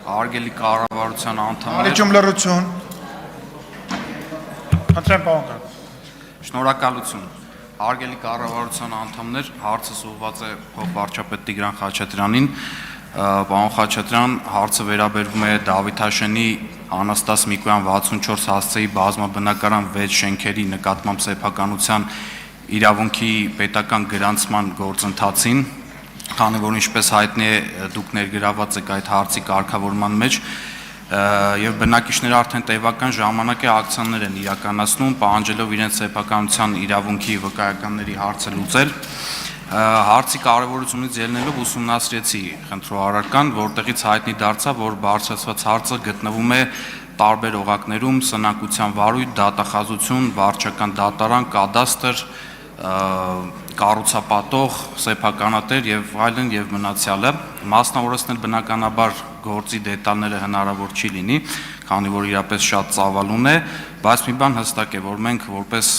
Հարգելի կառավարության անդամներ, Ալիջում լրություն։ Խնդրեմ պարոն Կարգ։ շնորհակալություն։ Հարգելի կառավարության անդամներ, հարցս ուղղված է փոխվարչապետ Տիգրան Խաչատրյանին։ Պարոն Խաչատրյան, հարցը վերաբերում է Դավիթաշենի Անաստաս Միկոյան 64 հասցեի բազմաբնակարան 6 շենքերի նկատմամբ սեփականության իրավունքի պետական գրանցման գործընթացին, քանի որ ինչպես հայտնի է դուք ներգրաված եք այդ հարցի կարգավորման մեջ եւ բնակիչները արդեն տևական ժամանակ է ակցիաներ են իրականացնում, պահանջելով իրենց սեփականության իրավունքի վկայականների հարցը լուծել։ Հարցի կարևորությունից ելնելով ուսումնասիրեցի խնդրոհարական, որտեղից հայտնի դարձավ, որ բարձրացված հարցը գտնվում է տարբեր օղակներում՝ սնանկության վարույթ, դատախազություն, վարչական դատարան, կադաստր, կառուցապատող, սեփականատեր եւ այլն եւ մնացյալը։ Մասնավորեցնել բնականաբար գործի դետալները հնարավոր չի լինի, քանի որ իրապես շատ ծավալուն է, բայց մի բան հստակ է, որ մենք որպես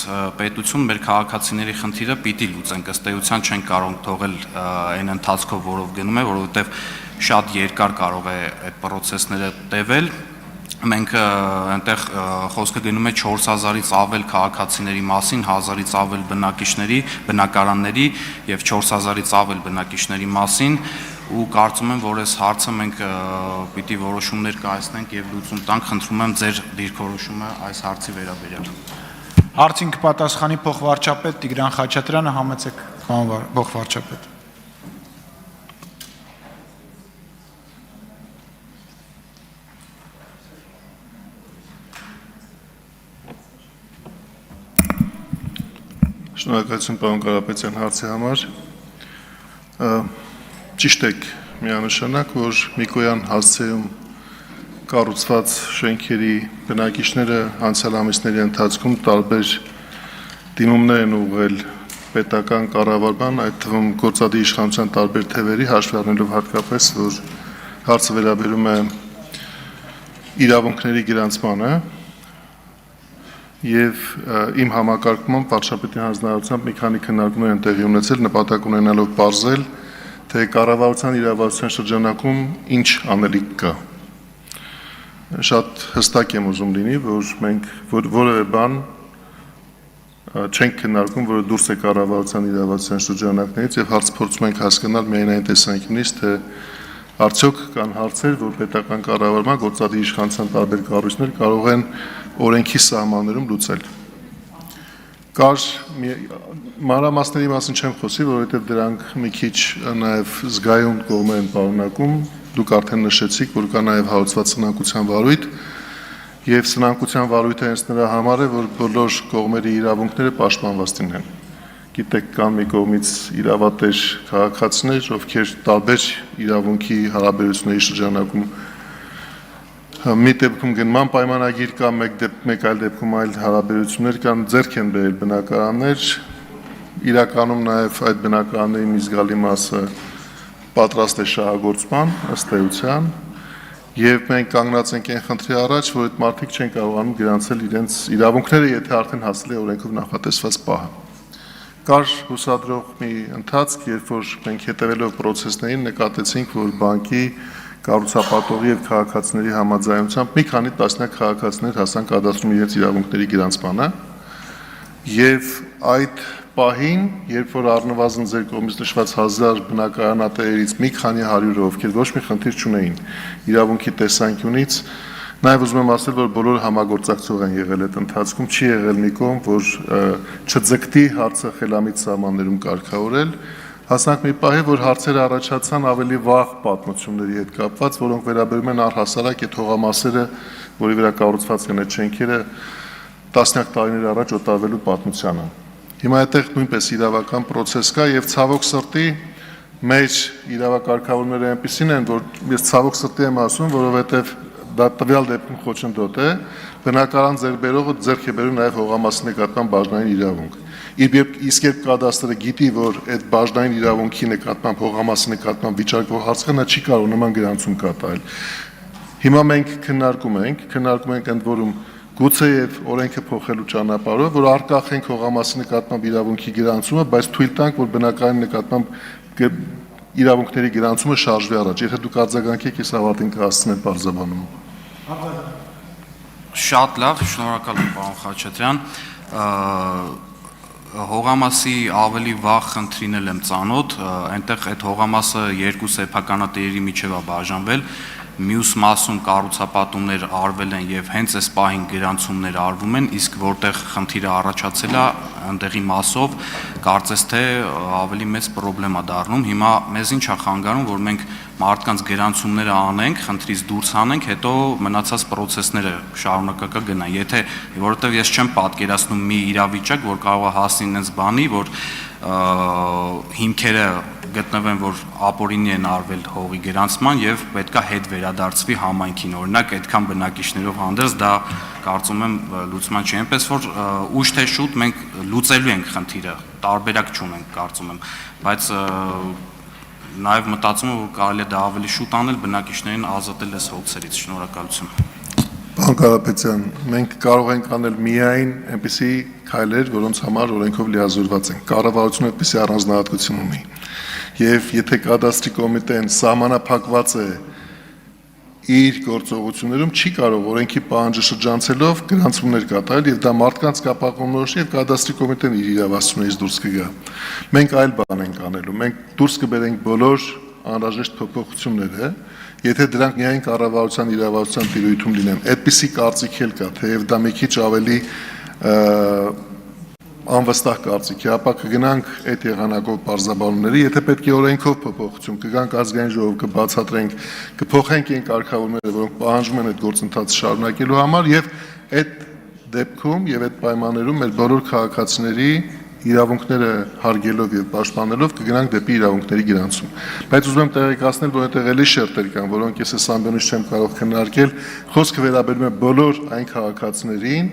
պետություն մեր քաղաքացիների խնդիրը պիտի լուծենք, ըստ էության չենք կարող թողել այն ընթացքով, որով գնում է, որովհետեւ շատ երկար կարող է այդ process-ները տևել։ Մենք այնտեղ խոսքը գնում է 4000-ից ավել քաղաքացիների մասին, 1000-ից ավել բնակարանների եւ 4000-ից ավել բնակիչների մասին, ու կարծում եմ, որ այս հարցը մենք պիտի որոշումներ կայացնենք եւ լուծում տանք, խնդրում եմ ձեր դիրքորոշումը այս հարցի վերաբերյալ։ Հարցին կպատասխանի փոխվարչապետ Տիգրան Խաչատրյանը, համեցեք պարոն փոխվարչապետ։ Շնորհակալություն պարոն Կարապետյան հարցի համար։ Ճիշտ եք միանշանակ, որ Միկոյան հասցեում կառուցված շենքերի բնակիչները անցյալ ամիսների ընթացքում տարբեր դիմումներ են ուղղել պետական կառավարման, այդ թվում գործադի իշխանության տարբեր թևերի, հաշվի առնելով հատկապես, որ հարցը վերաբերում է իրավունքների գրանցմանը, եւ իմ համակարգումով վարչապետի հանձնարարությամբ մի քանի քննարկումներ են տեղի ունեցել, նպատակ ունենալով բարձել, թե կառավարության իրավասության շրջանակում ինչ անելիք կա։ Շատ հստակ եմ ուզում լինի, որ մենք որևէ բան չենք քննարկում, որը դուրս է կառավարության իրավասության շրջանակներից եւ հարց փորձում ենք հասկանալ միայն այն տեսանկյունից, թե արդյոք կան հարցեր, որ պետական կառավարման գործադի իշխանության տարբեր կառույցներ կարող են օրենքի սահմաններում լուծել։ Կար մանրամասների մասին չեմ խոսի, որովհետև դրանք մի քիչ նաև զգայուն կողմեր են պարունակում, դուք արդեն նշեցիք, որ կա նաև հարուցված սնանկության վարույթ, եւ սնանկության վարույթը հենց նրա համար է, որ բոլոր կողմերի իրավունքները պաշտպանված լինեն։ Գիտեք, կան մի կողմից իրավատեր քաղաքացիներ, ովքեր տարբեր իրավունքի հարաբերությունների շրջանակում մի դեպքում գնման պայմանագիր կա, մեկ այլ դեպքում այլ հարաբերություններ կան, ձեռք են բերել բնակարաններ, իրականում նաև այդ բնակարանների մի զգալի մասը պատրաստ է շահագործման ըստ էության, եւ մենք կանգնած ենք այն խնդրի առաջ, որ այդ մարդիկ չեն կարողանում գրանցել իրենց իրավունքները, եթե արդեն հասել է օրենքով նախատեսված պահը։ Կար հուսադրող մի ընթացք, երբ որ մենք հետևելով process-ներին նկատեցինք, որ բանկի կառուցապատողի եւ քաղաքացիների համաձայնությամբ մի քանի տասնյակ քաղաքացիներ հասան կադաստրում իրենց իրավունքների գրանցմանը եւ այդ պահին, երբ որ առնվազն ձեր կողմից նշված 1000 բնակարանատերերից մի քանի 100-ը, ովքեր ոչ մի խնդիր չունեին իրավունքի տեսանկյունից, նաեւ ուզում եմ ասել, որ բոլոր համագործակցող են եղել այդ ընթացքում, չի եղել մի կողմ, որ չձգտի հարցը խելամիտ սահմաններում կարգավորել։ Հասանք մի պահի, որ հարցերը առաջացան ավելի վաղ պատմությունների հետ կապված, որոնք վերաբերում են առհասարակ այդ հողամասերը, որի վրա կառուցված են այդ շենքերը տասնյակ տարիներ առաջ օտարվելու պատմությանը։ Հիմա այդտեղ նույնպես իրավական process կա եւ ցավոք սրտի մեր իրավակարգավորները այնպեսին են, որ ես ցավոք սրտի եմ ասում, որովհետեւ դա տվյալ դեպքում խոչընդոտ է, բնակարան ձեռբերողը ձեռք է բերում նաեւ հողամասի նկատմամբ բաժնային իրավունք։ Իսկ երբ կադաստրը գիտի, որ այդ բաժնային իրավունքի նկատմամբ հողամասի նկատմամբ վիճարկվող հարցը նա չի կարող նման գրանցում կատարել։ Հիմա մենք քննարկում ենք ընդ որում գուցեև օրենքը փոխելու ճանապարհով, որ արկախենք հողամասի նկատմամբ իրավունքի գրանցումը, բայց թույլ տանք, որ բնակարանի նկատմամբ իրավունքների գրանցումը շարժվի առաջ։ Եթե դուք արձագանքեք, ես ավարտին կհասցնեմ բարձրաբանում։ Շատ լավ, շնորհակալ եմ պարոն Խաչատրյան։ Հողամասի ավելի վաղ խնդրին եմ ծանոթ, այնտեղ այդ հողամասը երկու սեփականատերերի միջև է բաժանվել, մյուս մասում կառուցապատումներ արվել են եւ հենց այս պահին գրանցումներ արվում են, իսկ որտեղ խնդիրը առաջացել է, այնտեղի մասով կարծես թե ավելի մեծ խնդրեմ է դառնում։ Հիմա մեզ ինչ է խանգարում, որ մենք մարդկանց գրանցումները անենք, խնդրից դուրս հանենք, հետո մնացած process-ները շարունակակա գնան։ Եթե որովհետեւ ես չեմ պատկերացնում մի իրավիճակ, որ կարող է հասնի այնպես բանի, որ հիմքերը գտնվեն, որ ապօրինի են արվել հողի գրանցման եւ պետքա հետ վերադարձվի համայնքին, օրինակ այդքան բնակիչներով հանդերձ դա կարծում եմ լուծման չի, այնպես որ ուշ թե շուտ մենք լուծելու ենք խնդիրը, տարբերակ չունենք կարծում եմ, բայց նաեւ մտածում եմ, որ կարելի է դա ավելի շուտ անել, բնակիչներին ազատել այս հոգսերից։ Շնորհակալություն։ Պարոն Կարապետյան, մենք կարող ենք անել միայն այնպիսի քայլեր, որոնց համար օրենքով լիազորված են։ Կառավարությունը այդպիսի առանձնահատկություն ունի։ Եվ եթե կադաստրի կոմիտեն սահմանափակված է իր գործողություններում, չի կարող օրենքի պահանջը շրջանցելով գրանցումներ կատարել եւ դա մարդկանց կապակցումնորոշ եւ կադաստրի կոմիտեն իր իրավասություններից դուրս կգա։ Մենք այլ բան ենք անելու։ Մենք դուրս կբերենք բոլոր անհրաժեշտ փոփոխությունները, եթե դրանք միայն կառավարության իրավասության տիրույթում լինեն։ Այդպիսի կարծիք էլ կա, թեև դա մի քիչ ավելի անվստահ կարծիք է, ապա կգնանք այդ եղանակով պարզաբանումների, եթե պետք է օրենքով փոփոխություն, կգանք ազգային ժողով, կբացատրենք, կփոխենք այն կարգավորումները, որոնք պահանջում են այդ գործընթացը շարունակելու համար եւ այդ դեպքում եւ այդ պայմաններում մեր բոլոր քաղաքացիների իրավունքները հարգելով եւ պաշտպանելով կգնանք դեպի իրավունքների գրանցում։ Բայց ուզում եմ տեղեկացնել, որ այդտեղ էլի շերտեր կան, որոնք ես այս ամբողջ չեմ կարող քննարկել, խոսքը վերաբերում է բոլոր այն քաղաքացիներին,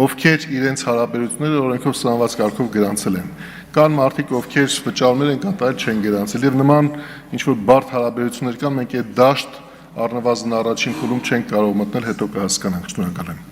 ովքեր իրենց հարաբերությունները օրենքով սահմանված կարգով գրանցել են։ Կան մարդիկ, ովքեր վճարումներ են կատարել, չեն գրանցել եւ նման ինչ որ բարդ հարաբերություններ կան, մենք այդ դաշտ առնվազն առաջին փուլում չենք կարող մտնել, հետո կհասկանանք։ Շնորհակալ եմ։